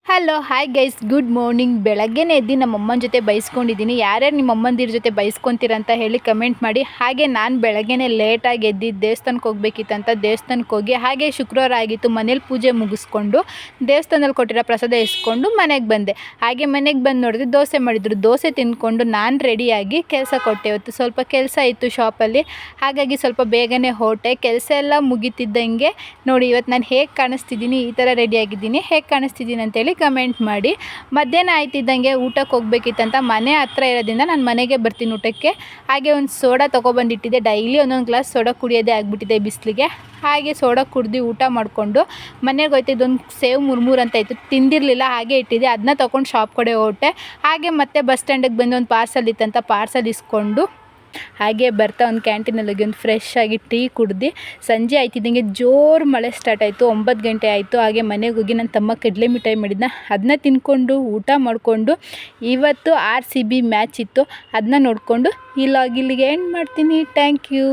Hello hi guys, good morning. ಬೆಳಗ್ಗೆನೇ ಎದ್ದು ನಮ್ಮ ಅಮ್ಮನ ಜೊತೆ ಬೈಸ್ಕೊಂಡಿದ್ದೀನಿ. ಯಾರ್ಯಾರು ನಿಮ್ಮ ಅಮ್ಮಂದಿರ ಜೊತೆ ಬೈಸ್ಕೊತೀರ ಅಂತ ಹೇಳಿ ಕಮೆಂಟ್ ಮಾಡಿ. ಹಾಗೆ ನಾನು ಬೆಳಗ್ಗೆನೇ ಲೇಟಾಗಿ ಎದ್ದು ದೇವಸ್ಥಾನಕ್ಕೆ ಹೋಗ್ಬೇಕಿತ್ತಂತ ದೇವಸ್ಥಾನಕ್ಕೆ ಹೋಗಿ, ಹಾಗೆ ಶುಕ್ರವಾರ ಆಗಿತ್ತು, ಮನೇಲಿ ಪೂಜೆ ಮುಗಿಸ್ಕೊಂಡು ದೇವಸ್ಥಾನದಲ್ಲಿ ಕೊಟ್ಟಿರೋ ಪ್ರಸಾದ ಇಸ್ಕೊಂಡು ಮನೆಗೆ ಬಂದೆ. ಹಾಗೆ ಮನೆಗೆ ಬಂದು ನೋಡಿದ್ರೆ ದೋಸೆ ಮಾಡಿದ್ರು. ದೋಸೆ ತಿಂದ್ಕೊಂಡು ನಾನು ರೆಡಿಯಾಗಿ ಕೆಲಸ ಕೊಟ್ಟೆ. ಇವತ್ತು ಸ್ವಲ್ಪ ಕೆಲಸ ಇತ್ತು ಶಾಪಲ್ಲಿ, ಹಾಗಾಗಿ ಸ್ವಲ್ಪ ಬೇಗನೆ ಹೊರಟೆ. ಕೆಲಸ ಎಲ್ಲ ಮುಗಿತಿದ್ದಂಗೆ ನೋಡಿ ಇವತ್ತು ನಾನು ಹೇಗೆ ಕಾಣಿಸ್ತಿದ್ದೀನಿ, ಈ ಥರ ರೆಡಿಯಾಗಿದ್ದೀನಿ, ಹೇಗೆ ಕಾಣಿಸ್ತಿದ್ದೀನಿ ಅಂತೇಳಿ ಕಮೆಂಟ್ ಮಾಡಿ. ಮಧ್ಯಾಹ್ನ ಆಯ್ತಿದ್ದಂಗೆ ಊಟಕ್ಕೆ ಹೋಗ್ಬೇಕಿತ್ತಂತ ಮನೆ ಹತ್ರ ಇರೋದ್ರಿಂದ ನಾನು ಮನೆಗೆ ಬರ್ತೀನಿ ಊಟಕ್ಕೆ. ಹಾಗೆ ಒಂದು ಸೋಡಾ ತೊಗೊಬಂದಿಟ್ಟಿದ್ದೆ. ಡೈಲಿ ಒಂದೊಂದು ಗ್ಲಾಸ್ ಸೋಡಾ ಕುಡಿಯೋದೇ ಆಗಿಬಿಟ್ಟಿದೆ ಬಿಸಿಲಿಗೆ. ಹಾಗೆ ಸೋಡಾ ಕುಡ್ದು ಊಟ ಮಾಡಿಕೊಂಡು ಮನೆಗೆ ಹೋಯ್ತು. ಇದೊಂದು ಸೇವ್ ಮುರ್ಮೂರು ಅಂತ ಇತ್ತು, ತಿಂದಿರಲಿಲ್ಲ, ಹಾಗೆ ಇಟ್ಟಿದ್ದೆ. ಅದನ್ನ ತೊಗೊಂಡು ಶಾಪ್ ಕಡೆ ಹೊರಟೆ. ಹಾಗೆ ಮತ್ತೆ ಬಸ್ ಸ್ಟ್ಯಾಂಡಿಗೆ ಬಂದು ಒಂದು ಪಾರ್ಸಲ್ ಇತ್ತಂತ ಪಾರ್ಸಲ್ ಇಸ್ಕೊಂಡು ಹಾಗೆ ಬರ್ತಾ ಒಂದು ಕ್ಯಾಂಟೀನಲ್ಲಿ ಹೋಗಿ ಒಂದು ಫ್ರೆಶ್ ಆಗಿ ಟೀ ಕುಡ್ದು ಸಂಜೆ ಆಯ್ತಿದ್ದಂಗೆ ಜೋರು ಮಳೆ ಸ್ಟಾರ್ಟ್ ಆಯಿತು. 9 ಗಂಟೆ ಆಯಿತು. ಹಾಗೆ ಮನೆಗೆ ಹೋಗಿ ನನ್ನ ತಮ್ಮ ಕಡಲೆ ಮಿಠಾಯಿ ಮಾಡಿದ್ನ, ಅದನ್ನ ತಿಂದ್ಕೊಂಡು ಊಟ ಮಾಡಿಕೊಂಡು ಇವತ್ತು RCB ಮ್ಯಾಚ್ ಇತ್ತು, ಅದನ್ನ ನೋಡಿಕೊಂಡು ಇಲ್ಲಿಗೆ ಎಂಡ್ ಮಾಡ್ತೀನಿ. Thank you.